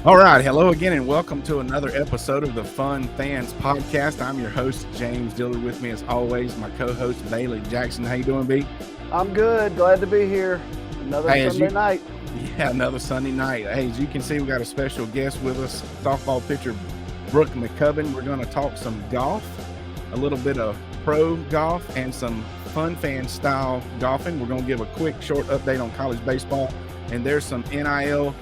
All right. Hello again, and welcome to another episode of the Fun Fans Podcast. I'm your host, James Dillard. With me, as always, my co-host, Bailey Jackson. How you doing, B? I'm good. Glad to be here. Another Sunday night. Yeah, another Sunday night. Hey, as you can see, we got a special guest with us, softball pitcher Brooke McCubbin. We're going to talk some golf, a little bit of pro golf, and some fun fan style golfing. We're going to give a quick, short update on college baseball, and there's some NIL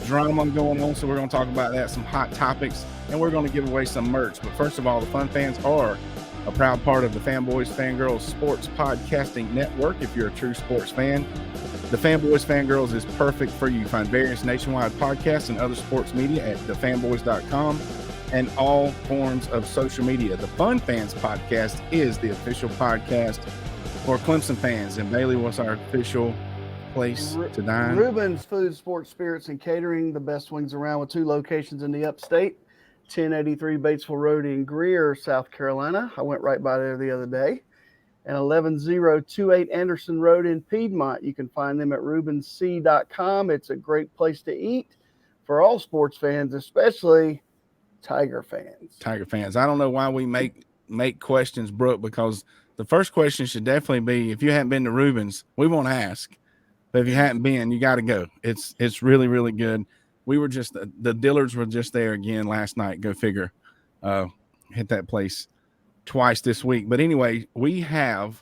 drama going on, so we're going to talk about that, some hot topics, and we're going to give away some merch. But first of all, the Fun Fans are a proud part of the Fanboys Fangirls Sports Podcasting Network. If you're a true sports fan, the Fanboys Fangirls is perfect for you. Find various nationwide podcasts and other sports media at thefanboys.com and all forms of social media. The Fun Fans Podcast is the official podcast for Clemson fans. And Bailey, what's our official place to dine? Reuben's Food, Sports, Spirits, and Catering, the best wings around, with 2 locations in the upstate, 1083 Batesville Road in Greer, South Carolina. I went right by there the other day. And 11028 Anderson Road in Piedmont. You can find them at ReubenC.com. It's a great place to eat for all sports fans, especially Tiger fans. Tiger fans. I don't know why we make questions, Brooke, because the first question should definitely be, if you haven't been to Reuben's, we won't ask. But if you hadn't been, you got to go. It's really, really good. We were just the Dillards were just there again last night. Go figure. Hit that place twice this week. But anyway, we have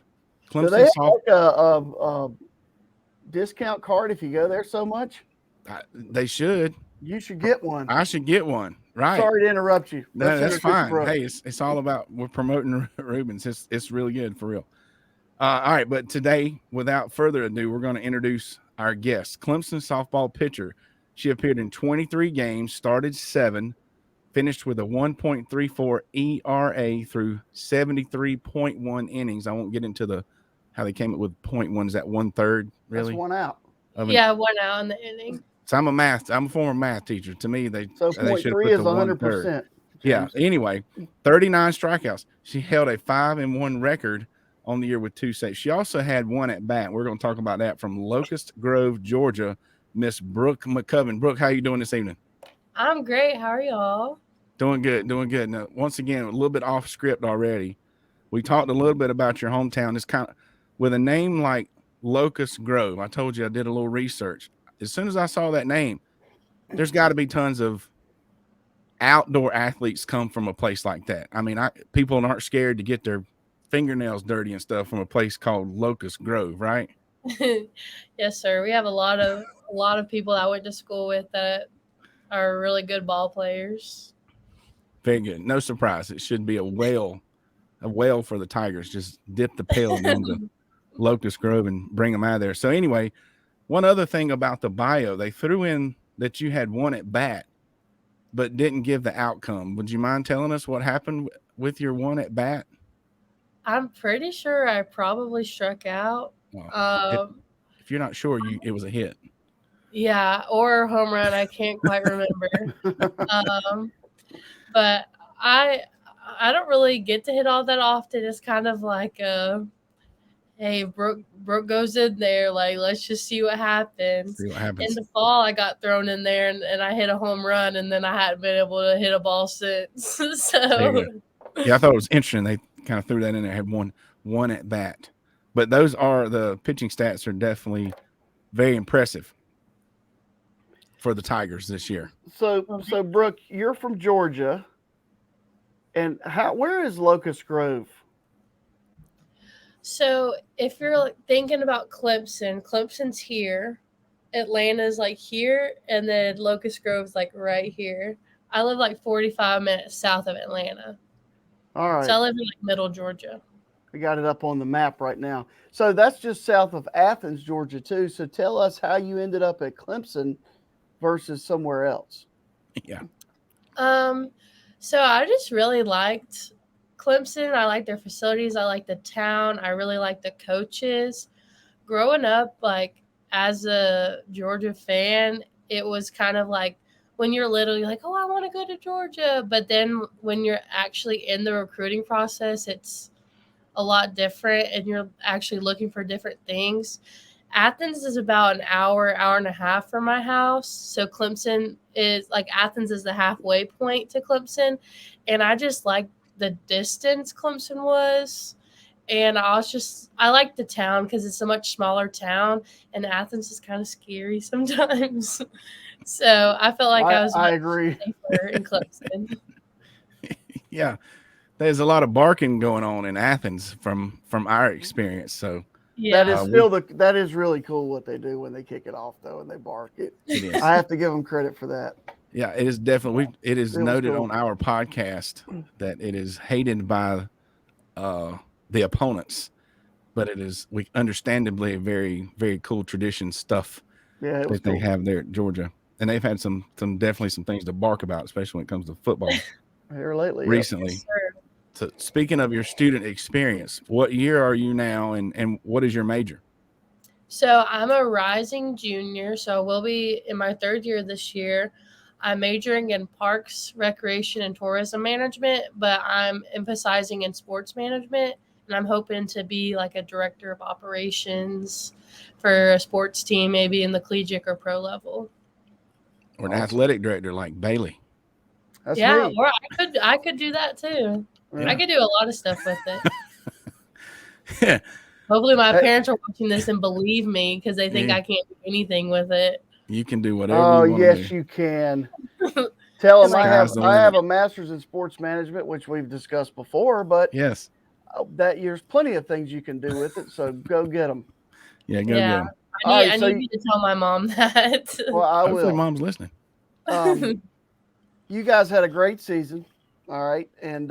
Clemson. Do they have like a discount card if you go there so much? They should. You should get one. I should get one. Right. Sorry to interrupt you. No, that's fine. Hey, it's all about, we're promoting Reuben's. It's really good, for real. All right, but today, without further ado, we're going to introduce our guest, Clemson softball pitcher. She appeared in 23 games, started 7, finished with a 1.34 ERA through 73.1 innings. I won't get into how they came up with 0.1. Is that 1/3? Really? That's 1 out. 1 out in the inning. So I'm a former math teacher. To me, they should have put the 100%. Yeah. Anyway, 39 strikeouts. She held a 5-1 record on the year with 2 saves. She also had 1 at bat. We're going to talk about that from Locust Grove, Georgia, Miss Brooke McCubbin. Brooke, how you doing this evening? I'm great. How are y'all? Doing good. Now, once again, a little bit off script already. We talked a little bit about your hometown. It's kind of with a name like Locust Grove. I told you I did a little research. As soon as I saw that name, there's got to be tons of outdoor athletes come from a place like that. I mean, people aren't scared to get their fingernails dirty and stuff from a place called Locust Grove, right? Yes, sir. We have a lot of people I went to school with that are really good ball players. Very good. No surprise. It should be a whale for the Tigers. Just dip the pail down to Locust Grove and bring them out of there. So anyway, one other thing about the bio, they threw in that you had 1 at bat, but didn't give the outcome. Would you mind telling us what happened with your 1 at bat? I'm pretty sure I probably struck out. If you're not sure, it was a hit. Yeah, or a home run. I can't quite remember. But I don't really get to hit all that often. It's kind of like hey, Brooke goes in there, like, let's just see what happens. In the fall, I got thrown in there, and I hit a home run, and then I hadn't been able to hit a ball since. So yeah, I thought it was interesting. They kind of threw that in there, had one at bat. But those are the pitching stats are definitely very impressive for the Tigers this year. So Brooke, you're from Georgia, and where is Locust Grove? So if you're thinking about Clemson's here, Atlanta's like here, and then Locust Grove's like right here. I live like 45 minutes south of Atlanta. All right. So I live in like middle Georgia. I got it up on the map right now. So that's just south of Athens, Georgia, too. So tell us how you ended up at Clemson versus somewhere else. Yeah. So I just really liked Clemson. I like their facilities. I like the town. I really like the coaches. Growing up, like, as a Georgia fan, it was kind of like when you're little, you're like, oh, I want to go to Georgia. But then when you're actually in the recruiting process, it's a lot different, and you're actually looking for different things. Athens is about an hour, hour and a half from my house. So Clemson is like Athens is the halfway point to Clemson. And I just like the distance Clemson was. And I like the town because it's a much smaller town, and Athens is kind of scary sometimes. So I felt like I was I agree. safer in Clemson. Yeah, there's a lot of barking going on in Athens from our experience. So Yeah, that is really cool what they do when they kick it off though, and they bark it. it is. I have to give them credit for that. Yeah, it is definitely. It is noted cool on our podcast that it is hated by the opponents, but it is understandably a very, very cool tradition stuff that they have there at Georgia. And they've had some definitely some things to bark about, especially when it comes to football here lately. Recently. Yes, so speaking of your student experience, what year are you now, and what is your major? So I'm a rising junior, so I will be in my third year this year. I'm majoring in parks, recreation, and tourism management, but I'm emphasizing in sports management, and I'm hoping to be like a director of operations for a sports team, maybe in the collegiate or pro level. Or an athletic director like Bailey. That's yeah, me. or I could do that too. Yeah. I could do a lot of stuff with it. Yeah. Hopefully my parents are watching this and believe me because they think I can't do anything with it. You can do whatever you want yes, to do. you can. Tell them I have a master's in sports management, which we've discussed before, but yes, there's plenty of things you can do with it, so go get them. Yeah, go get them. I need you to tell my mom that. Well, I Hopefully will. Mom's listening. You guys had a great season, all right? And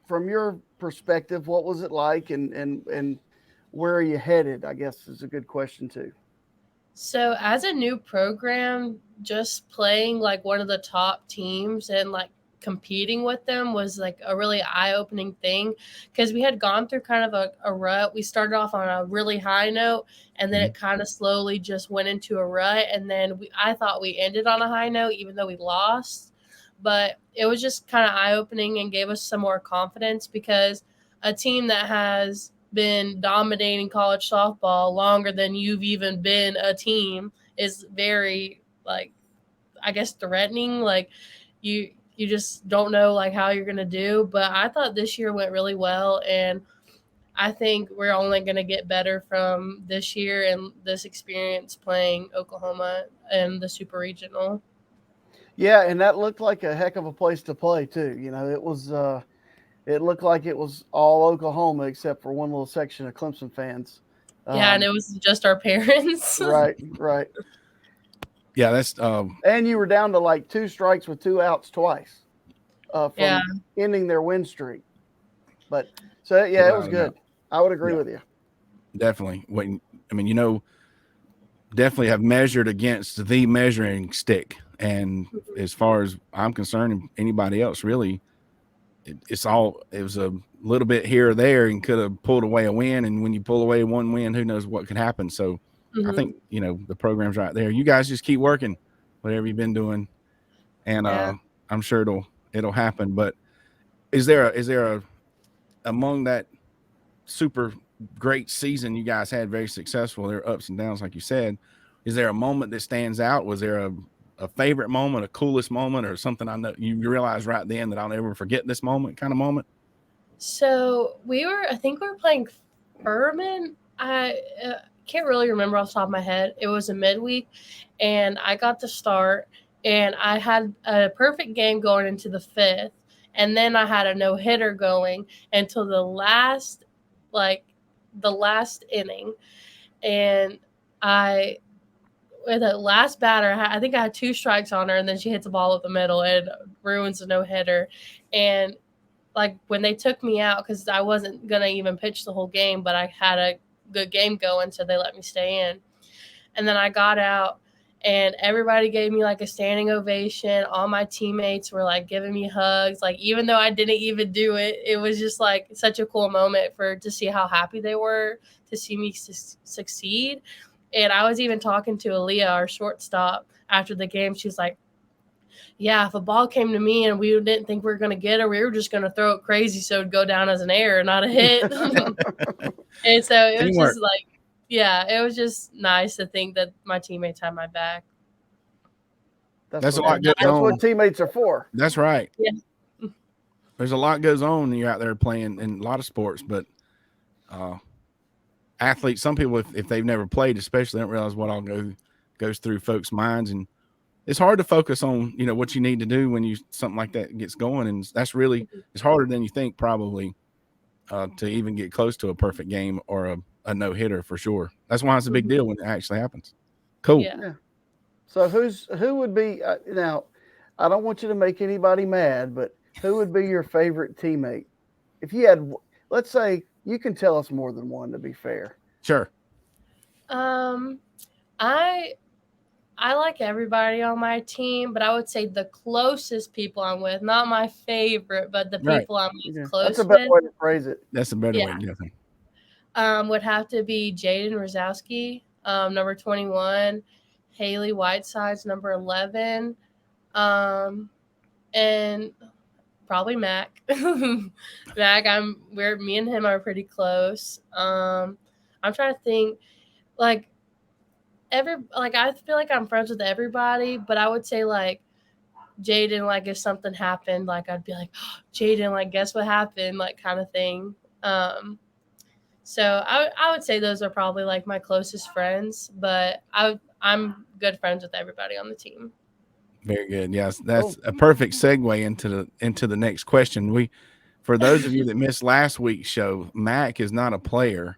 from your perspective, what was it like, and where are you headed, I guess is a good question too. So as a new program, just playing like one of the top teams and like competing with them was like a really eye-opening thing because we had gone through kind of a rut. We started off on a really high note and then it kind of slowly just went into a rut. And then I thought we ended on a high note, even though we lost. But it was just kind of eye-opening and gave us some more confidence because a team that has been dominating college softball longer than you've even been a team is very, like, I guess threatening. Like you just don't know like how you're going to do. But I thought this year went really well. And I think we're only going to get better from this year and this experience playing Oklahoma and the Super Regional. Yeah, and that looked like a heck of a place to play too. You know, it was it looked like it was all Oklahoma except for one little section of Clemson fans. Yeah, and it was just our parents. Right. Yeah, that's and you were down to like 2 strikes with 2 outs twice from ending their win streak. But so yeah, it was good. I would agree with you. Definitely. Definitely have measured against the measuring stick. And as far as I'm concerned, and anybody else really, it was a little bit here or there and could have pulled away a win. And when you pull away one win, who knows what could happen. So I think, the program's right there. You guys just keep working, whatever you've been doing. And I'm sure it'll happen. But is there among that super great season you guys had, very successful, there are ups and downs, like you said, is there a moment that stands out? Was there a favorite moment, a coolest moment, or something I know you realize right then that I'll never forget this moment kind of moment? So I think we were playing Furman. I can't really remember off the top of my head. It was a midweek and I got to start and I had a perfect game going into the 5th. And then I had a no-hitter going until the last inning. And with the last batter, I think I had 2 strikes on her, and then she hits the ball up the middle and ruins a no-hitter. And like when they took me out, because I wasn't going to even pitch the whole game, but I had a good game going, so they let me stay in. And then I got out, and everybody gave me like a standing ovation. All my teammates were like giving me hugs. Like even though I didn't even do it, it was just like such a cool moment to see how happy they were to see me succeed. And I was even talking to Aaliyah, our shortstop, after the game. She's like, yeah, if a ball came to me and we didn't think we were going to get her, we were just going to throw it crazy so it would go down as an error, not a hit. And so it was just like yeah, it was just nice to think that my teammates had my back. That's a lot goes That's on. what teammates are for. That's right. Yeah. There's a lot goes on when you're out there playing in a lot of sports, but athletes, some people, if they've never played, especially, don't realize what all goes through folks' minds, and it's hard to focus on, what you need to do when something like that gets going, and that's really, it's harder than you think probably to even get close to a perfect game or a no-hitter for sure. That's why it's a big deal when it actually happens. Cool. Yeah. So who would be now? I don't want you to make anybody mad, but who would be your favorite teammate? If you had, let's say, you can tell us more than one to be fair. Sure. I like everybody on my team, but I would say the closest people I'm with, not my favorite, but the people I'm close That's a better with. way to phrase it. That's a better way, definitely. Would have to be Jaden Rosowski, number 21, Haley Whitesides, number 11, and probably Mac. Mac, me and him are pretty close. I'm trying to think, I feel like I'm friends with everybody, but I would say Jaden, if something happened, I'd be like, oh, Jaden, guess what happened, kind of thing. So I would say those are probably my closest friends, but I'm good friends with everybody on the team. Very good. Yes, that's a perfect segue into the next question. For those of you that missed last week's show, Mac is not a player.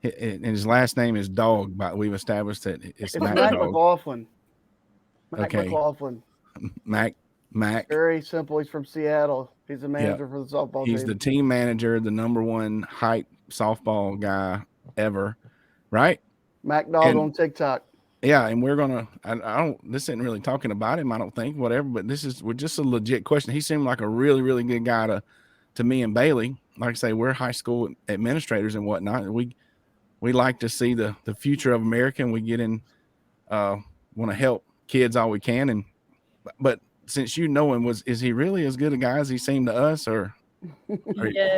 And his last name is Dog, but we've established that it's Mac McLaughlin. Okay. McLaughlin. Mac. Very simple. He's from Seattle. He's the manager for the softball team. He's the team manager, the number one hype softball guy ever, right? Mac Dog on TikTok. Yeah, and we're gonna. This isn't really talking about him, I don't think. Whatever, but we're just a legit question. He seemed like a really, really good guy to me and Bailey. Like I say, we're high school administrators and whatnot. And we like to see the future of America, and we get in, want to help kids all we can. But since you know him, is he really as good a guy as he seemed to us, or you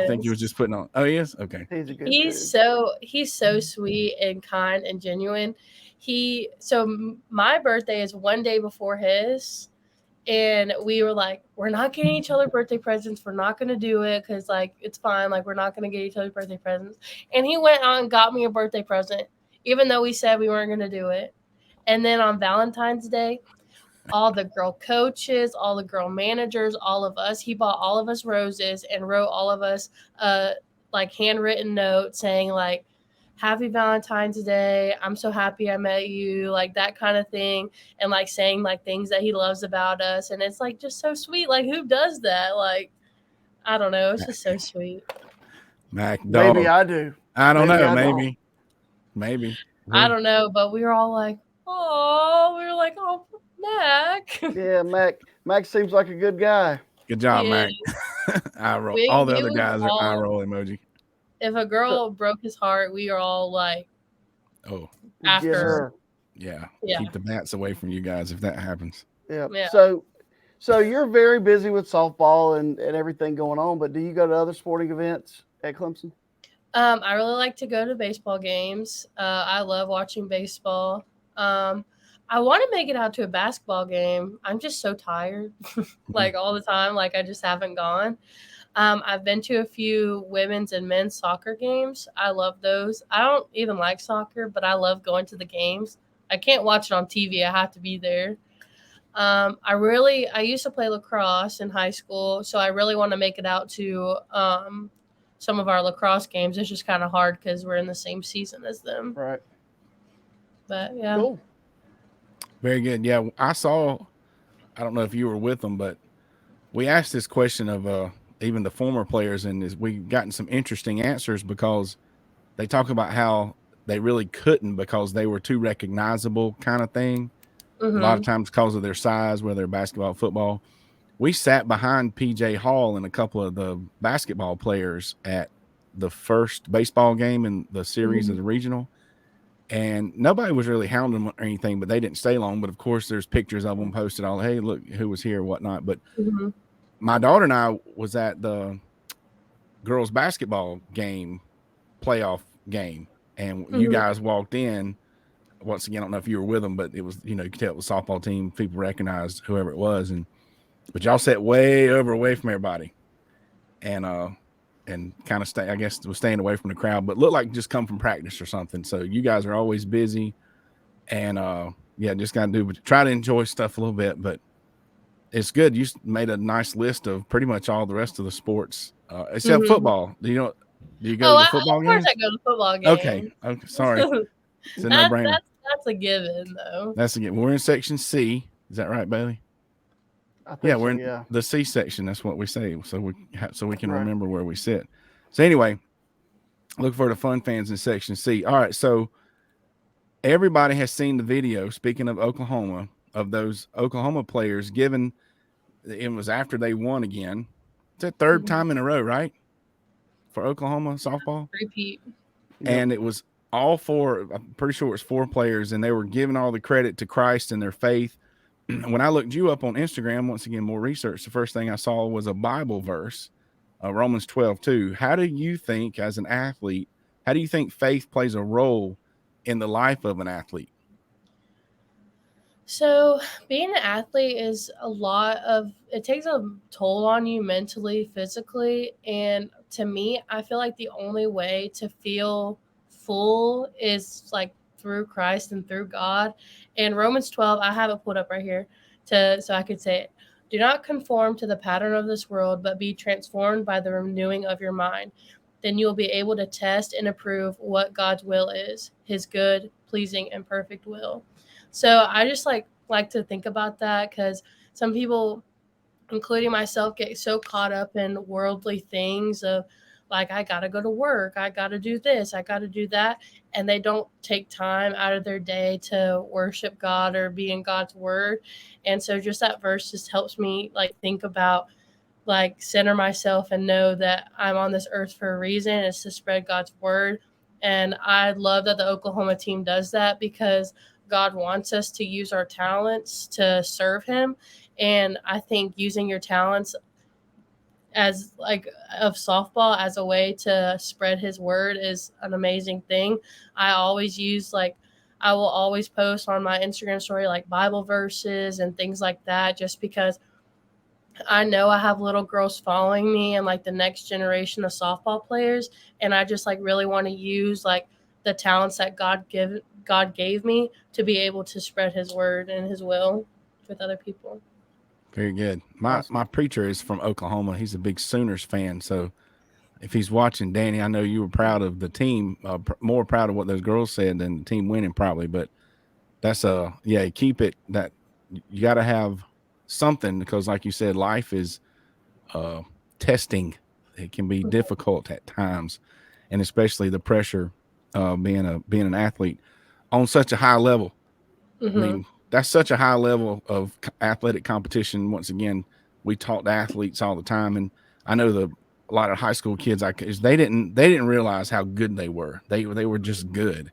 think he was just putting on? Oh, he is? Okay. He's so sweet and kind and genuine. So my birthday is one day before his, and we were like, we're not getting each other birthday presents. We're not going to do it because it's fine. We're not going to get each other birthday presents. And he went out and got me a birthday present, even though we said we weren't going to do it. And then on Valentine's Day, all the girl coaches, all the girl managers, all of us, he bought all of us roses and wrote all of us handwritten note saying Happy Valentine's Day. I'm so happy I met you, that kind of thing. And saying things that he loves about us. And it's just so sweet. Who does that? I don't know. It's just so sweet. Mac Dog. Maybe I do. I don't know. Maybe. I don't know. But we were all oh, Mac. Yeah, Mac seems like a good guy. Good job, Mac. I roll. All the other guys are eye roll emoji. If a girl broke his heart, we are all after her. Yeah. Keep the bats away from you guys if that happens. Yeah. So you're very busy with softball and everything going on, but do you go to other sporting events at Clemson? I really like to go to baseball games. I love watching baseball. I want to make it out to a basketball game. I'm just so tired, all the time. I just haven't gone. I've been to a few women's and men's soccer games. I love those. I don't even like soccer, but I love going to the games. I can't watch it on TV. I have to be there. I used to play lacrosse in high school, so I really want to make it out to some of our lacrosse games. It's just kind of hard because we're in the same season as them. Right. But, yeah. Cool. Very good. Yeah, I don't know if you were with them, but we asked this question of even the former players, and we've gotten some interesting answers because they talk about how they really couldn't because they were too recognizable kind of thing. Mm-hmm. A lot of times because of their size, whether basketball, football. We sat behind PJ Hall and a couple of the basketball players at the first baseball game in the series of the regional. And nobody was really hounding them or anything, but they didn't stay long. But of course, there's pictures of them posted all, hey, look who was here, whatnot. But my daughter and I was at the girls basketball game, playoff game, and you guys walked in. Once again, I don't know if you were with them, but it was, you could tell it was a softball team. People recognized whoever it was, but y'all sat way away from everybody, and kind of I guess was staying away from the crowd, but looked like just come from practice or something. So you guys are always busy, and just got to try to enjoy stuff a little bit, but it's good. You made a nice list of pretty much all the rest of the sports, except football. Do you go to the football games? Of course I go to football games. Okay. Sorry. It's a no-brainer. That's a given, though. That's a given. We're in section C. Is that right, Bailey? We're in the C section. That's what we say. So we can remember where we sit. So anyway, look for the fun fans in section C. All right. So everybody has seen the video, speaking of Oklahoma, of those Oklahoma players given, it was after they won again. It's the third time in a row, right? For Oklahoma softball. Repeat. And it was all four, I'm pretty sure it was 4 players, and they were giving all the credit to Christ and their faith. When I looked you up on Instagram, once again, more research, the first thing I saw was a Bible verse, Romans 12:2. How do you think, as an athlete, faith plays a role in the life of an athlete? So being an athlete is it takes a toll on you mentally, physically. And to me, I feel like the only way to feel full is like through Christ and through God. And Romans 12, I have it pulled up right here so I could say it. Do not conform to the pattern of this world, but be transformed by the renewing of your mind. Then you will be able to test and approve what God's will is, his good, pleasing, and perfect will. So I just like to think about that, because some people, including myself, get so caught up in worldly things of like, I got to go to work, I got to do this, I got to do that. And they don't take time out of their day to worship God or be in God's word. And so just that verse just helps me like think about, like, center myself and know that I'm on this earth for a reason. It's to spread God's word. And I love that the Oklahoma team does that, because God wants us to use our talents to serve him. And I think using your talents as of softball as a way to spread his word is an amazing thing. I will always post on my Instagram story like Bible verses and things like that, just because I know I have little girls following me and like the next generation of softball players. And I just like really want to use like the talents that God gave me to be able to spread his word and his will with other people. Very good. My preacher is from Oklahoma. He's a big Sooners fan. So if he's watching, Danny, I know you were proud of the team, more proud of what those girls said than the team winning probably. But that's keep it, that you got to have something, because like you said, life is testing. It can be difficult at times, and especially the pressure being an athlete on such a high level. I mean, that's such a high level of athletic competition. Once again, we talk to athletes all the time, and I know a lot of high school kids they didn't realize how good they were. They were just good.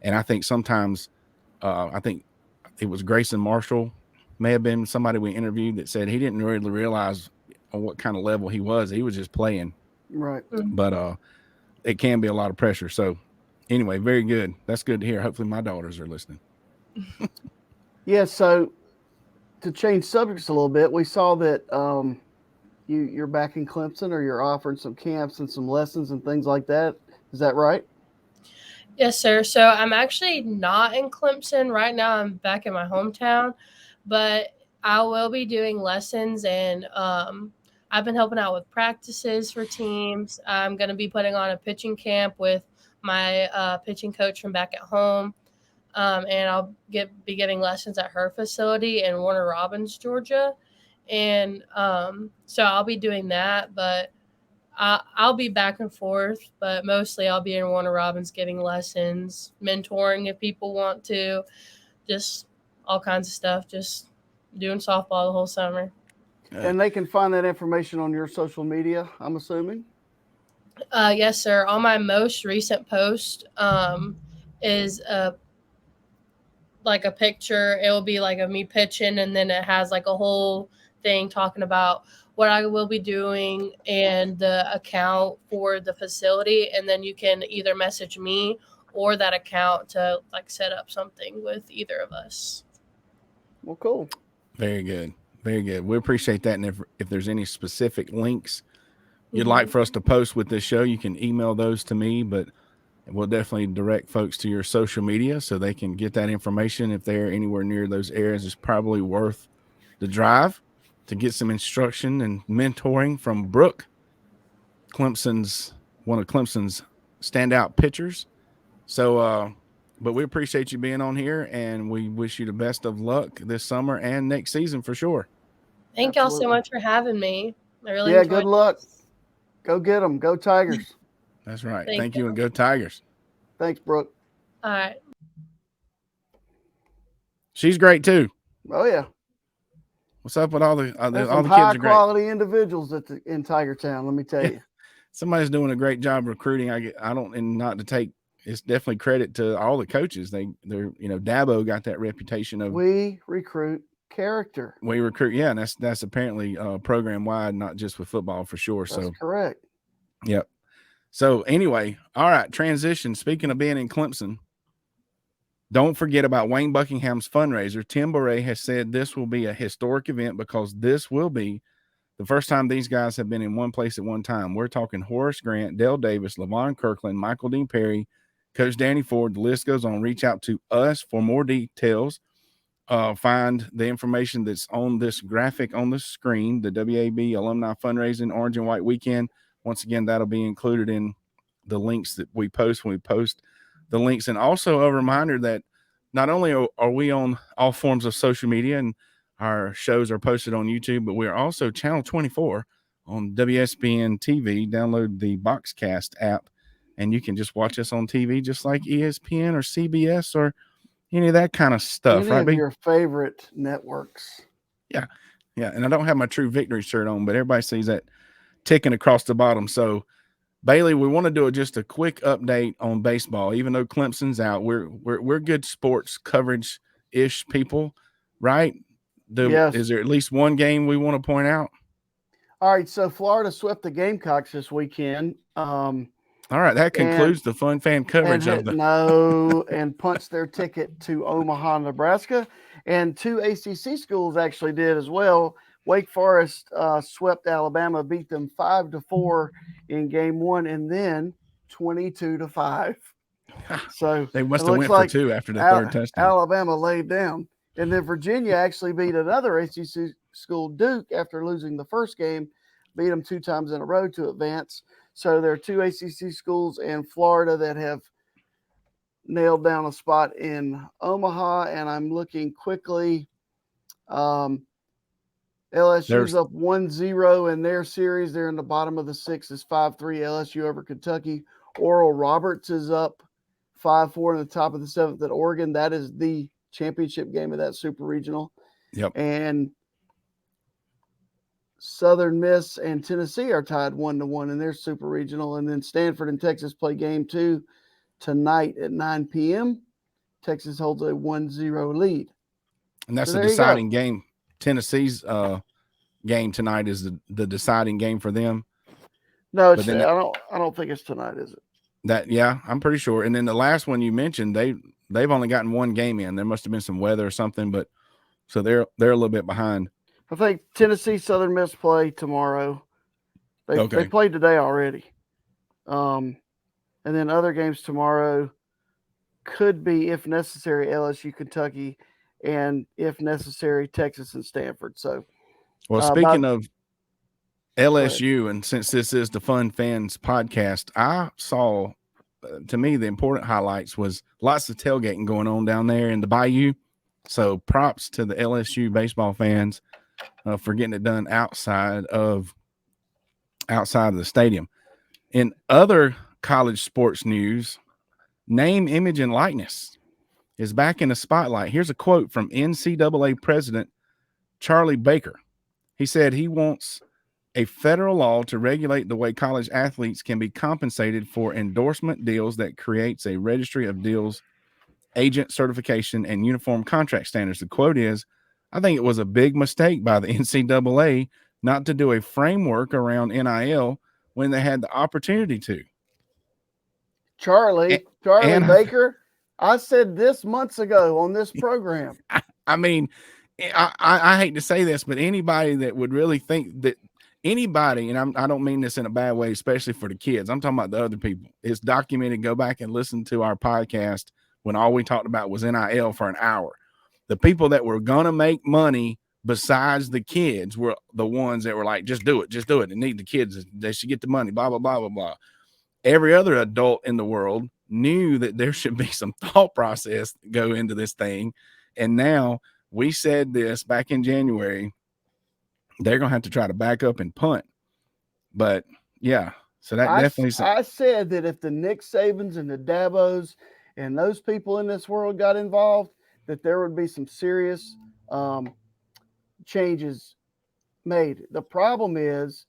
And I think sometimes I think it was Grayson Marshall, may have been somebody we interviewed, that said he didn't really realize on what kind of level he was. He was just playing. Right. But it can be a lot of pressure. So anyway, very good. That's good to hear. Hopefully my daughters are listening. Yeah. So to change subjects a little bit, we saw that you're back in Clemson, or you're offering some camps and some lessons and things like that. Is that right? Yes, sir. So I'm actually not in Clemson right now. I'm back in my hometown, but I will be doing lessons, and I've been helping out with practices for teams. I'm going to be putting on a pitching camp with my pitching coach from back at home, and I'll be giving lessons at her facility in Warner Robins, Georgia. And so I'll be doing that, but I'll be back and forth, but mostly I'll be in Warner Robins giving lessons, mentoring if people want to, just all kinds of stuff, just doing softball the whole summer. And they can find that information on your social media, I'm assuming? Yes, sir. On my most recent post is like a picture. It will be like of me pitching, and then it has like a whole thing talking about what I will be doing and the account for the facility. And then you can either message me or that account to like set up something with either of us. Well, cool. Very good. Very good. We appreciate that. And if there's any specific links you'd like for us to post with this show, you can email those to me, but we'll definitely direct folks to your social media so they can get that information. If they're anywhere near those areas, it's probably worth the drive to get some instruction and mentoring from Brooke, one of Clemson's standout pitchers. So, but we appreciate you being on here, and we wish you the best of luck this summer and next season for sure. Thank y'all so much for having me. I really enjoyed good luck. Go get them. Go Tigers. That's right. Thank you, and go Tigers. Thanks, Brooke. All right. She's great too. Oh yeah. What's up with all the kids are great. High quality individuals in Tiger Town. Let me tell you. Somebody's doing a great job recruiting. It's definitely credit to all the coaches. They're Dabo got that reputation of we recruit character. We recruit, yeah, and that's apparently program wide, not just with football for sure. That's correct. Yep. So anyway, all right, transition. Speaking of being in Clemson, don't forget about Wayne Buckingham's fundraiser. Tim Bourret has said this will be a historic event because this will be the first time these guys have been in one place at one time. We're talking Horace Grant, Dale Davis, Lavon Kirkland, Michael Dean Perry, Coach Danny Ford. The list goes on. Reach out to us for more details. Find the information that's on this graphic on the screen, the WAB Alumni Fundraising Orange and White Weekend. Once again, that'll be included in the links that we post when we post the links. And also a reminder that not only are we on all forms of social media and our shows are posted on YouTube, but we are also Channel 24 on WSBN TV. Download the Boxcast app, and you can just watch us on TV just like ESPN or CBS or any of that kind of stuff. Any of your favorite networks. Yeah. Yeah. And I don't have my True Victory shirt on, but everybody sees that ticking across the bottom. So, Bailey, we want to do just a quick update on baseball. Even though Clemson's out, we're good sports coverage-ish people, right? Yes. Is there at least one game we want to point out? All right, so Florida swept the Gamecocks this weekend. All right, that concludes the fun fan coverage and punched their ticket to Omaha, Nebraska. And 2 ACC schools actually did as well. Wake Forest swept Alabama, beat them 5-4 in game 1, and then 22-5. So they must have went for 2 after the third touchdown. Alabama laid down. And then Virginia actually beat another ACC school, Duke, after losing the first game, beat them 2 times in a row to advance. So there are 2 ACC schools in Florida that have nailed down a spot in Omaha, and I'm looking quickly. LSU's up 1-0 in their series. They're in the bottom of the 6th. It's 5-3 LSU over Kentucky. Oral Roberts is up 5-4 in the top of the 7th at Oregon. That is the championship game of that super regional. Yep. And Southern Miss and Tennessee are tied 1-1 in their super regional. And then Stanford and Texas play game 2 tonight at 9 p.m. Texas holds a 1-0 lead. And that's the deciding game. Tennessee's game tonight is the deciding game for them. No, I don't think it's tonight, is it? I'm pretty sure. And then the last one you mentioned, they've only gotten one game in. There must have been some weather or something, but so they're a little bit behind. I think Tennessee, Southern Miss play tomorrow. They played today already. And then other games tomorrow could be, if necessary, LSU, Kentucky, and if necessary, Texas and Stanford. So, well, speaking of LSU, and since this is the Fun Fans podcast, I saw, to me, the important highlights was lots of tailgating going on down there in the Bayou. So props to the LSU baseball fans for getting it done outside of the stadium. In other college sports news, name, image, and likeness is back in the spotlight. Here's a quote from NCAA President Charlie Baker. He said he wants a federal law to regulate the way college athletes can be compensated for endorsement deals that creates a registry of deals, agent certification, and uniform contract standards. The quote is, I think it was a big mistake by the NCAA not to do a framework around NIL when they had the opportunity to. Charlie and Baker. I said this months ago on this program. I mean, I hate to say this, but anybody that would really think that anybody, and I don't mean this in a bad way, especially for the kids. I'm talking about the other people. It's documented. Go back and listen to our podcast when all we talked about was NIL for an hour. The people that were going to make money besides the kids were the ones that were like, just do it. They need the kids. They should get the money, blah, blah, blah, blah, blah. Every other adult in the world knew that there should be some thought process to go into this thing. And now we said this back in January, they're going to have to try to back up and punt. But yeah, so that definitely. I said that if the Nick Sabans and the Dabos and those people in this world got involved, that there would be some serious changes made. The problem is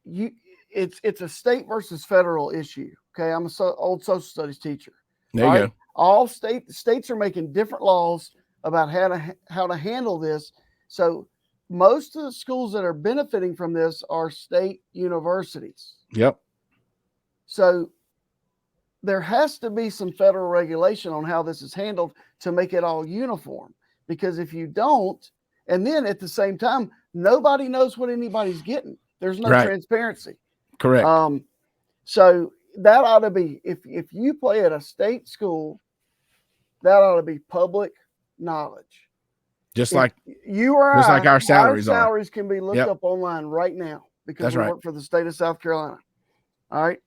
it's a state versus federal issue. Okay. I'm an old social studies teacher. There you go. All states are making different laws about how to handle this. So most of the schools that are benefiting from this are state universities. Yep. So there has to be some federal regulation on how this is handled to make it all uniform. Because if you don't, and then at the same time, nobody knows what anybody's getting. There's no transparency. Correct. So that ought to be, if you play at a state school, that ought to be public knowledge. Just like our salaries can be looked up online right now because we work for the state of South Carolina. All right.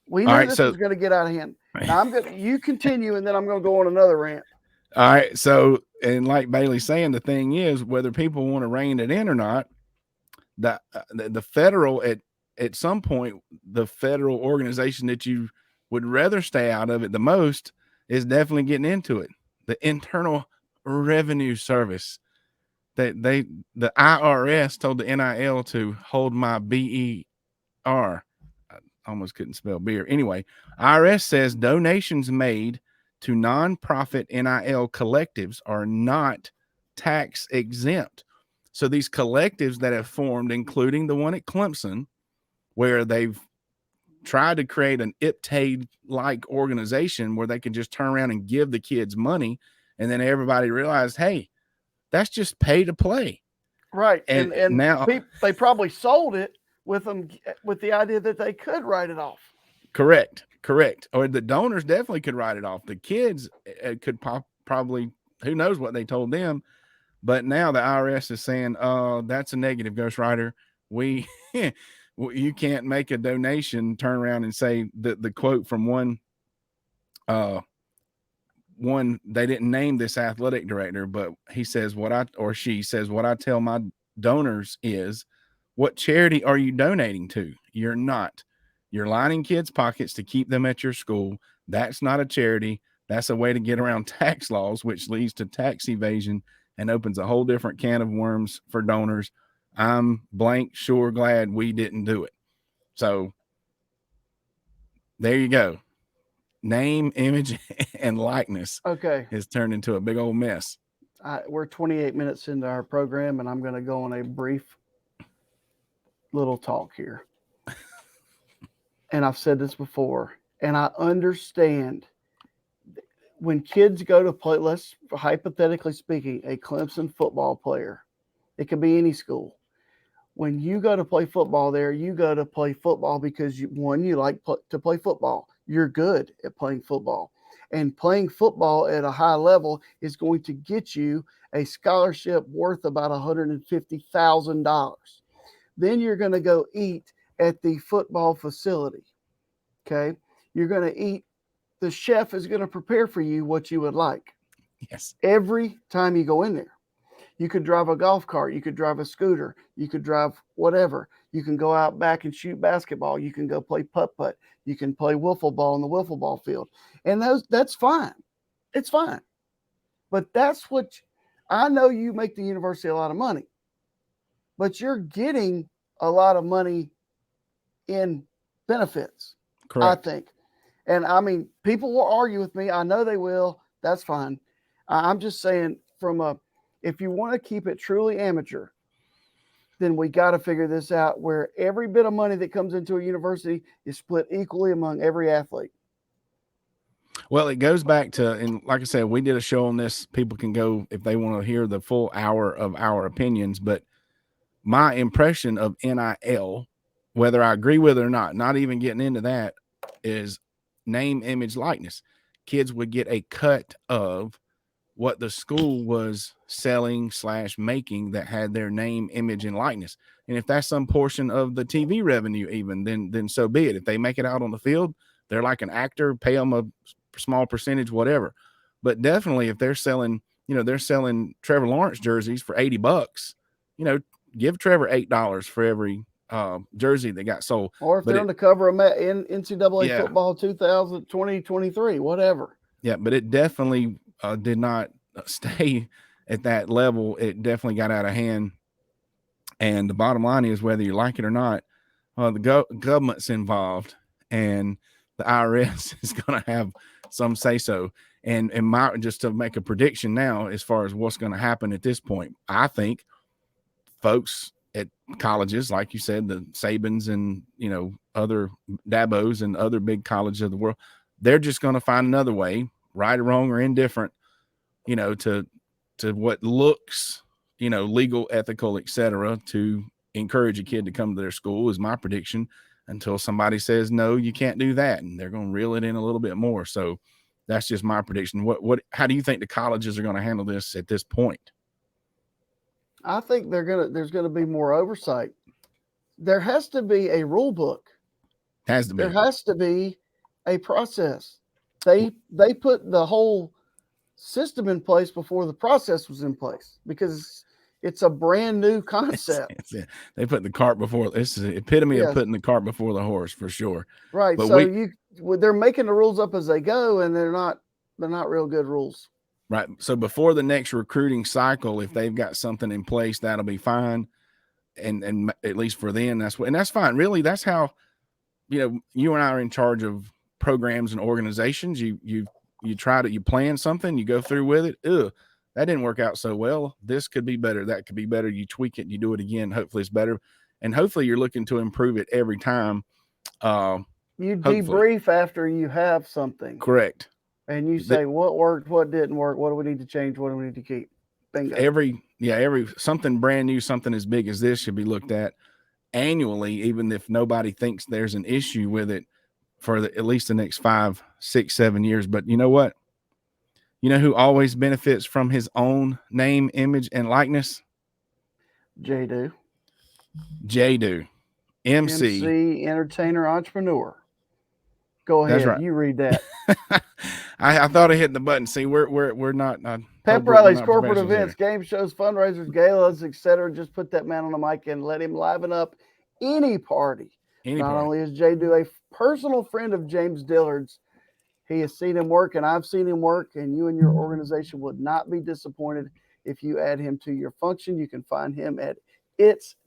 We knew this was going to get out of hand. Now you continue, and then I'm going to go on another rant. All right. So, and like Bailey's saying, the thing is, whether people want to rein it in or not, the federal at some point, the federal organization that you would rather stay out of it the most is definitely getting into it. The Internal Revenue Service, that the IRS told the NIL to hold my BER. I almost couldn't spell beer. Anyway, IRS says donations made to nonprofit NIL collectives are not tax exempt. So these collectives that have formed, including the one at Clemson, where they've tried to create an IPTAID-like organization where they can just turn around and give the kids money, and then everybody realized, hey, that's just pay to play. Right. And now they probably sold it with the idea that they could write it off. Correct. Or the donors definitely could write it off. The kids could probably, who knows what they told them. But now the IRS is saying, that's a negative, Ghostwriter. You can't make a donation, turn around and say the quote from one, they didn't name this athletic director, but he says she says, what I tell my donors is, what charity are you donating to? You're not. You're lining kids' pockets to keep them at your school. That's not a charity. That's a way to get around tax laws, which leads to tax evasion and opens a whole different can of worms for donors. I'm sure glad we didn't do it. So there you go. Name, image, and likeness. Okay. Has turned into a big old mess. We're 28 minutes into our program, and I'm going to go on a brief little talk here. And I've said this before, and I understand when kids go to play, let's hypothetically speaking, a Clemson football player, it could be any school. When you go to play football there, you go to play football because you like to play football. You're good at playing football. And playing football at a high level is going to get you a scholarship worth about $150,000. Then you're going to go eat at the football facility. Okay. You're going to eat. The chef is going to prepare for you what you would like. Yes. Every time you go in there. You could drive a golf cart. You could drive a scooter. You could drive whatever. You can go out back and shoot basketball. You can go play putt-putt. You can play wiffle ball in the wiffle ball field. And that's fine. It's fine. But that's I know you make the university a lot of money, but you're getting a lot of money in benefits. Correct. I think. And I mean, people will argue with me. I know they will. That's fine. I'm just saying if you want to keep it truly amateur, then we got to figure this out where every bit of money that comes into a university is split equally among every athlete. Well, it goes back to, and like I said, we did a show on this. People can go if they want to hear the full hour of our opinions. But my impression of NIL, whether I agree with it or not even getting into that, is name, image, likeness. Kids would get a cut of what the school was selling / making that had their name, image, and likeness. And if that's some portion of the TV revenue, even then so be it. If they make it out on the field, they're like an actor, pay them a small percentage, whatever. But definitely if they're selling Trevor Lawrence jerseys for $80, give Trevor $8 for every jersey that got sold. Or if they're on the cover of NCAA football 2023, whatever. Yeah, but it definitely did not stay at that level. It definitely got out of hand. And the bottom line is, whether you like it or not, the government's involved, and the IRS is going to have some say so. And just to make a prediction now, as far as what's going to happen at this point, I think folks at colleges, like you said, the Sabins and other Dabos and other big colleges of the world, they're just going to find another way, right or wrong or indifferent, to what looks, legal, ethical, etc., to encourage a kid to come to their school, is my prediction, until somebody says, no, you can't do that. And they're going to reel it in a little bit more. So that's just my prediction. How do you think the colleges are going to handle this at this point? I think there's going to be more oversight. There has to be a rule book. There has to be a process. They put the whole system in place before the process was in place, because it's a brand new concept. They put the cart before. This is the epitome of putting the cart before the horse, for sure. Right. But so they're making the rules up as they go, and they're not real good rules. Right. So before the next recruiting cycle, if they've got something in place, that'll be fine. And at least for them, that's fine. Really, that's how, you and I are in charge of programs and organizations. You plan something, you go through with it. That didn't work out so well. This could be better. That could be better. You tweak it, you do it again. Hopefully it's better. And hopefully you're looking to improve it every time. You debrief after you have something. Correct. And you say what worked, what didn't work, what do we need to change, what do we need to keep. Bingo. Every something brand new, something as big as this should be looked at annually, even if nobody thinks there's an issue with it for at least the next 5, 6, 7 years. But you know what? You know who always benefits from his own name, image, and likeness? J-Do. MC, entertainer, entrepreneur. Go ahead. Right. You read that. I thought I hit the button. See, we're not pep rallies, corporate events, game shows, fundraisers, galas, etc. Just put that man on the mic and let him liven up any party. Not only is J-Do a personal friend of James Dillard's, he has seen him work, and I've seen him work, and you and your organization would not be disappointed if you add him to your function. You can find him at itsjdo.com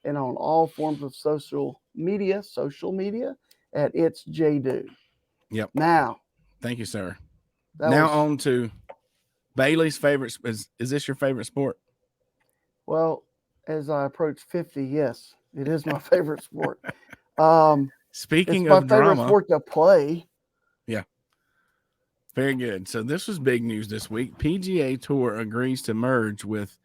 and on all forms of social media at itsjdo. Yep. Now. Thank you, sir. On to Bailey's favorite. Is this your favorite sport? Well, as I approach 50, yes, it is my favorite sport. Speaking of drama, it's my favorite sport to play. Yeah. Very good. So this was big news this week. PGA Tour agrees to merge with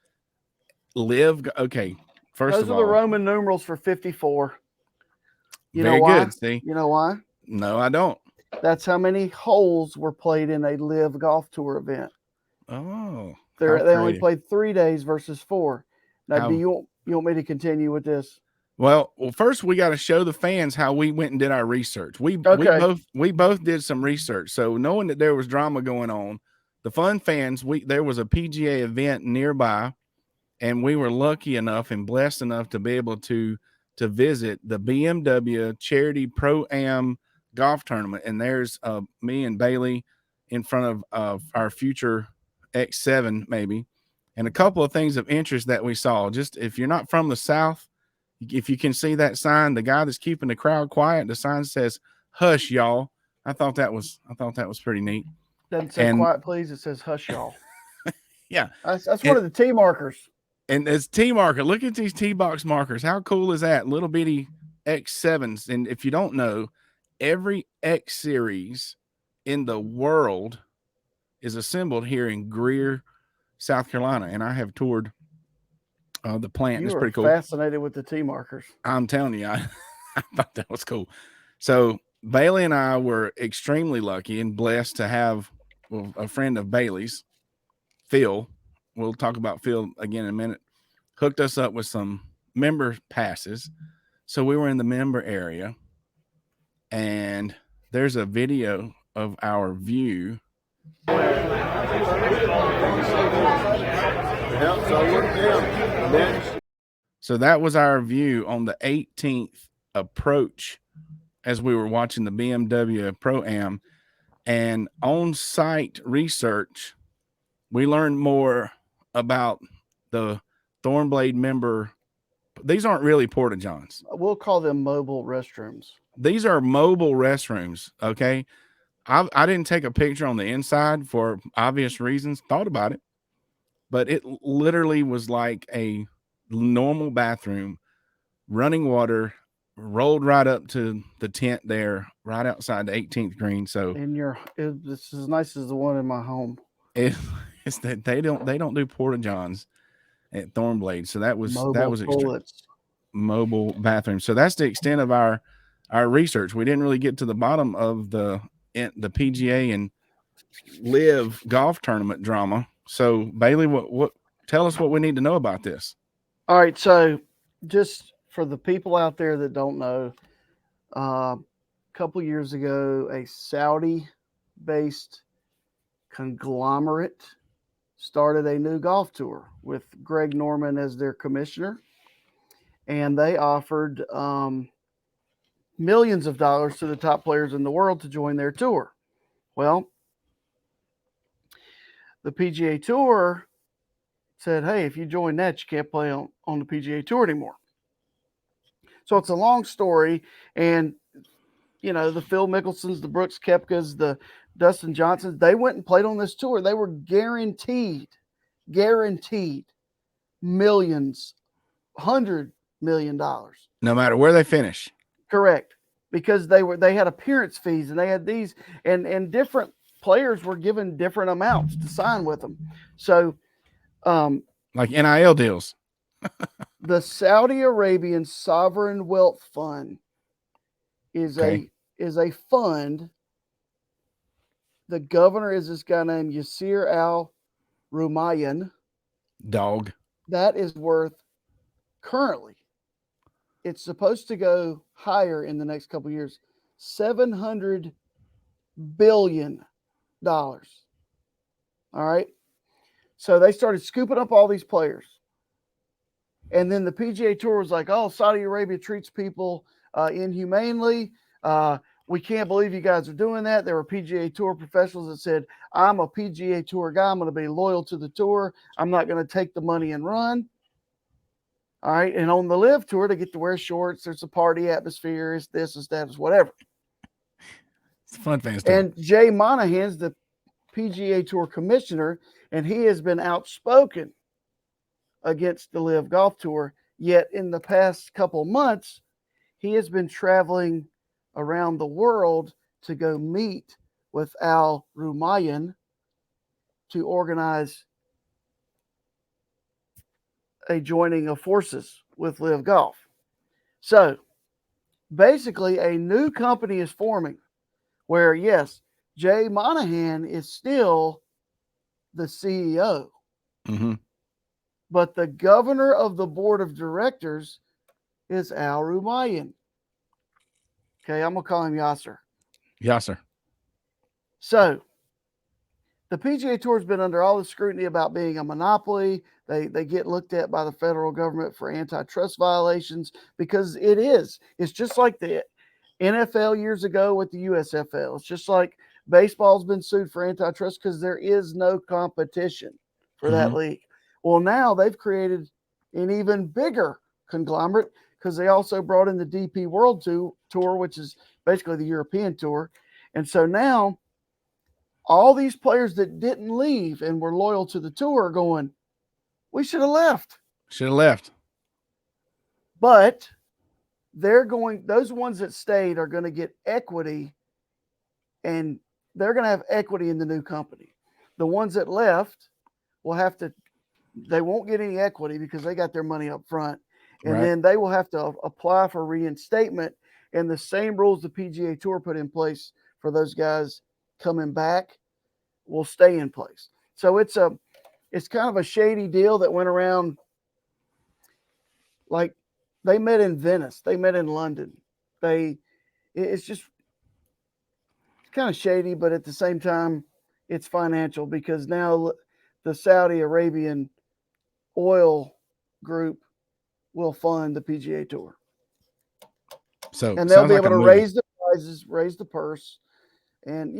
LIV. Okay. Those are the Roman numerals for 54. You Very know why? Good, Steve. You know why? No, I don't. That's how many holes were played in a LIV golf tour event. Oh. They only played 3 days versus 4. Now, do you want me to continue with this? Well, first we got to show the fans how we went and did our research. We both did some research. So knowing that there was drama going on, the fun fans, there was a PGA event nearby, and we were lucky enough and blessed enough to be able to visit the BMW Charity Pro-Am golf tournament. And there's me and Bailey in front of our future X7 maybe, and a couple of things of interest that we saw. Just if you're not from the South, if you can see that sign, the guy that's keeping the crowd quiet, the sign says "Hush, y'all." I thought that was pretty neat. Doesn't say "Quiet, please." It says "Hush, y'all." Yeah, that's one of the T markers. And it's T marker. Look at these T box markers. How cool is that? Little bitty X7s. And if you don't know, every X series in the world is assembled here in Greer, South Carolina. And I have toured the plant. It's pretty cool. Fascinated with the T markers. I'm telling you, I thought that was cool. So Bailey and I were extremely lucky and blessed to have a friend of Bailey's, Phil. We'll talk about Phil again in a minute. Hooked us up with some member passes. So we were in the member area, and there's a video of our view. So that was our view on the 18th approach as we were watching the BMW Pro-Am. And on-site research, we learned more about the Thornblade member. These aren't really porta-johns. We'll call them mobile restrooms. These are mobile restrooms, okay? I didn't take a picture on the inside for obvious reasons. Thought about it. But it literally was like a normal bathroom, running water, rolled right up to the tent there, right outside the 18th green. So it's as nice as the one in my home. It's that they don't do porta-johns at Thornblade. So that was mobile bathroom. So that's the extent of our research. We didn't really get to the bottom of the PGA and LIV golf tournament drama. So Bailey, what tell us what we need to know about this. All right, so just for the people out there that don't know, a couple years ago, a Saudi-based conglomerate started a new golf tour with Greg Norman as their commissioner, and they offered millions of dollars to the top players in the world to join their tour. Well, the PGA Tour said, hey, if you join that, you can't play on the PGA Tour anymore. So it's a long story. And, you know, the Phil Mickelsons, the Brooks Koepkas, the Dustin Johnsons, they went and played on this tour. They were guaranteed millions, $100 million. No matter where they finish. Correct. Because they had appearance fees, and they had these, and different players were given different amounts to sign with them. So, like NIL deals. The Saudi Arabian Sovereign Wealth Fund is a fund. The governor is this guy named Yasir Al Rumayyan. Dog. That is worth currently, it's supposed to go higher in the next couple of years, $700 billion. All right. So they started scooping up all these players. And then the PGA Tour was like, oh, Saudi Arabia treats people inhumanely. We can't believe you guys are doing that. There were PGA Tour professionals that said, I'm a PGA Tour guy. I'm going to be loyal to the tour. I'm not going to take the money and run. All right. And on the LIV Tour, they get to wear shorts. There's a party atmosphere. It's this, it's that, it's whatever. It's a fun fans tour. And Jay Monahan's the PGA Tour commissioner, and he has been outspoken against the LIV Golf Tour. Yet in the past couple months, he has been traveling around the world to go meet with Al Rumayyan to organize a joining of forces with LIV Golf. So basically a new company is forming where, yes, Jay Monahan is still the CEO, but the governor of the board of directors is Al Rumayyan. Okay, I'm going to call him Yasser. Yasser. So the PGA Tour has been under all the scrutiny about being a monopoly. They get looked at by the federal government for antitrust violations because it is. It's just like the NFL years ago with the USFL. It's just like baseball's been sued for antitrust because there is no competition for that league. Well, now they've created an even bigger conglomerate because they also brought in the DP World Tour, which is basically the European Tour. And so now all these players that didn't leave and were loyal to the tour are going, we should have left. Should have left. But those ones that stayed are going to get equity, and they're going to have equity in the new company. The ones that left they won't get any equity because they got their money up front. And then they will have to apply for reinstatement, and the same rules the PGA Tour put in place for those guys coming back will stay in place. So it's kind of a shady deal that went around. Like, they met in Venice, they met in London. It's kind of shady, but at the same time, it's financial, because now the Saudi Arabian oil group will fund the PGA Tour. So, and they'll be able to raise the prizes, raise the purse, and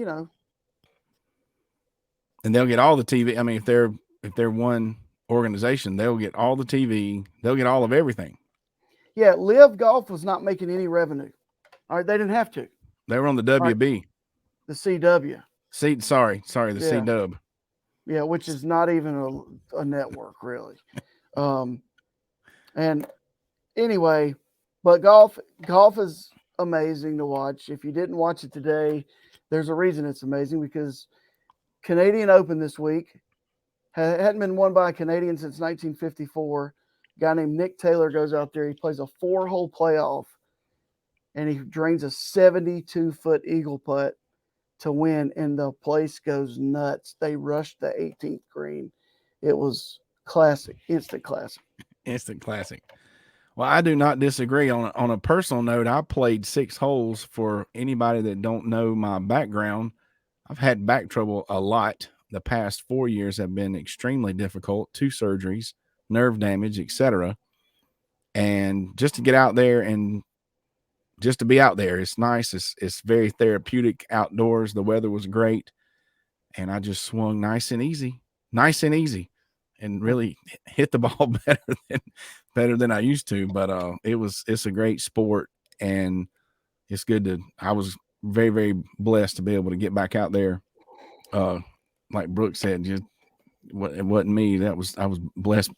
and they'll get all the TV. I mean, if they're one organization, they'll get all the TV, they'll get all of everything. Yeah, LIV Golf was not making any revenue. All right, they didn't have to. They were on the WB. The CW. Sorry, the C-Dub. Yeah, which is not even a network, really. And anyway, but golf is amazing to watch. If you didn't watch it today, there's a reason it's amazing, because Canadian Open this week hadn't been won by a Canadian since 1954. A guy named Nick Taylor goes out there. He plays a 4-hole playoff, and he drains a 72-foot eagle putt to win, and the place goes nuts. They rushed the 18th green. It was classic, instant classic. Instant classic. Well, I do not disagree. On a personal note, I played 6 holes. For anybody that don't know my background, I've had back trouble a lot. The past 4 years have been extremely difficult. 2 surgeries, nerve damage, etc. And just to get out there and just to be out there, it's nice. It's very therapeutic outdoors. The weather was great, and I just swung nice and easy, and really hit the ball better than I used to. But it's a great sport, and it's good I was very, very blessed to be able to get back out there. Like Brooke said, it wasn't me. I was blessed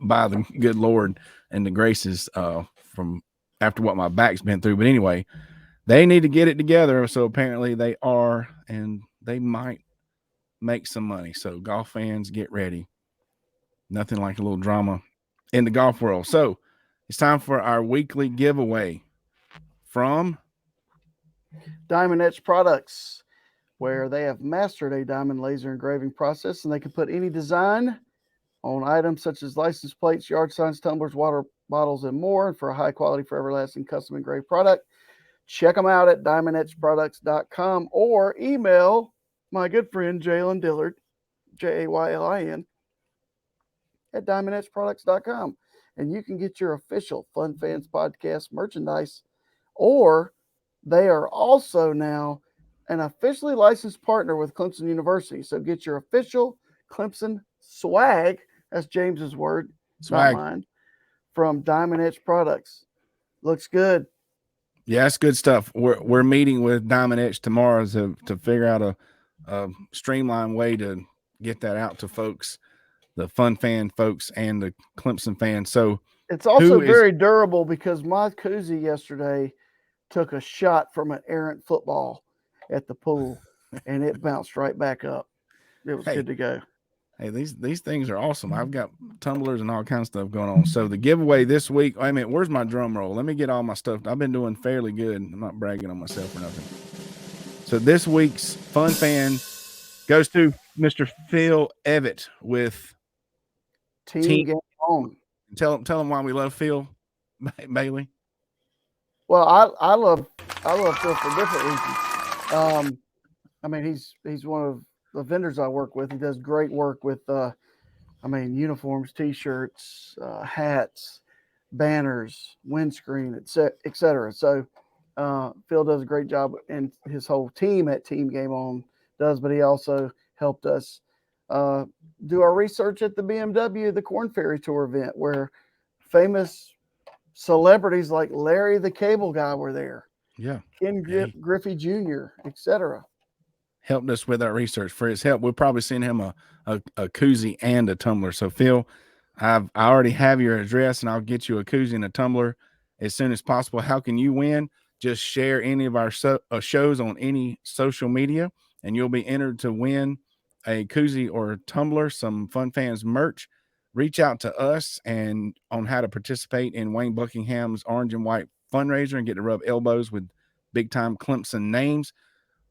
by the good Lord and the graces from after what my back's been through. But anyway, they need to get it together. So apparently they are, and they might make some money. So golf fans, get ready. Nothing like a little drama in the golf world. So it's time for our weekly giveaway from Diamond Etch Products, where they have mastered a diamond laser engraving process, and they can put any design on items such as license plates, yard signs, tumblers, water bottles, and more. And for a high quality, forever lasting custom engraved product, check them out at diamondetchproducts.com, or email my good friend Jalen Dillard, Jaylin, at diamondetchproducts.com, and you can get your official Fun Fans Podcast merchandise. Or they are also now an officially licensed partner with Clemson University. So get your official Clemson swag, that's James's word, swag, not mine, from Diamond Etch Products. Looks good. Yeah, it's good stuff. We're meeting with Diamond Etch tomorrow to figure out a streamlined way to get that out to folks, the Fun Fan folks and the Clemson fans. So it's also very durable, because my koozie yesterday took a shot from an errant football at the pool, and it bounced right back up. It was good to go. Hey, these things are awesome. I've got tumblers and all kinds of stuff going on. So the giveaway this week, I mean, where's my drum roll? Let me get all my stuff. I've been doing fairly good. I'm not bragging on myself or nothing. So this week's Fun Fan goes to Mr. Phil Evett with Team Game On. Tell him why we love Phil, Bailey. Well, I love Phil for different reasons. I mean, he's one of the vendors I work with. He does great work with, uniforms, T-shirts, hats, banners, windscreen, etc. So Phil does a great job, and his whole team at Team Game On does. But he also helped us do our research at the BMW, the Corn Ferry Tour event, where famous celebrities like Larry the Cable Guy were there. Yeah. Ken Griffey Jr., etc. Helped us with our research. For his help, we'll probably send him a koozie and a tumbler. So Phil, I already have your address, and I'll get you a koozie and a tumbler as soon as possible. How can you win? Just share any of our shows on any social media, and you'll be entered to win a koozie or a tumbler, some Fun Fans merch. Reach out to us and on how to participate in Wayne Buckingham's Orange and White fundraiser and get to rub elbows with big time Clemson names.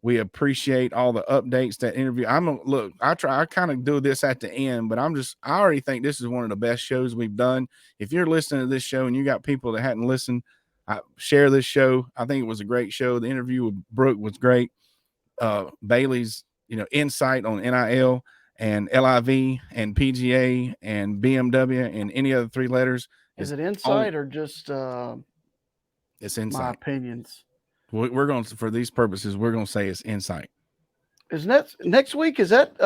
We appreciate all the updates, that interview. I kind of do this at the end, but I already think this is one of the best shows we've done. If you're listening to this show and you got people that hadn't listened, share this show. I think it was a great show. The interview with Brooke was great. Bailey's, insight on NIL and LIV and PGA and BMW and any other three letters. Is it insight or just it's insight? My opinions. We're going to, for these purposes, we're going to say it's insight. Is next week? Is that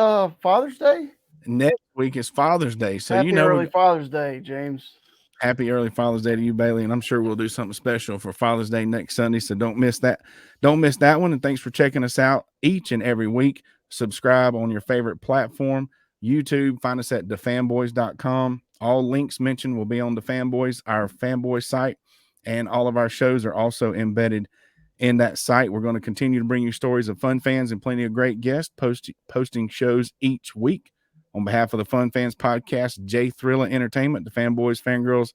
Father's Day? Next week is Father's Day, so happy early Father's Day, James. Happy early Father's Day to you, Bailey, and I'm sure we'll do something special for Father's Day next Sunday. So don't miss that. Don't miss that one. And thanks for checking us out each and every week. Subscribe on your favorite platform, YouTube. Find us at thefanboys.com. All links mentioned will be on the Fanboys, our Fanboy site, and all of our shows are also embedded in that site. We're going to continue to bring you stories of Fun Fans and plenty of great guests posting shows each week. On behalf of the Fun Fans Podcast, Jay Thrilla Entertainment, the Fanboys Fangirls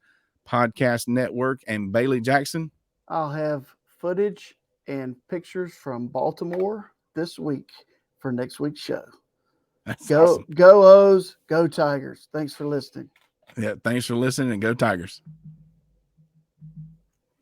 Podcast Network, and Bailey Jackson, I'll have footage and pictures from Baltimore this week for next week's show. That's go awesome. Go O's, go Tigers. Thanks for listening. Yeah, thanks for listening, and go Tigers.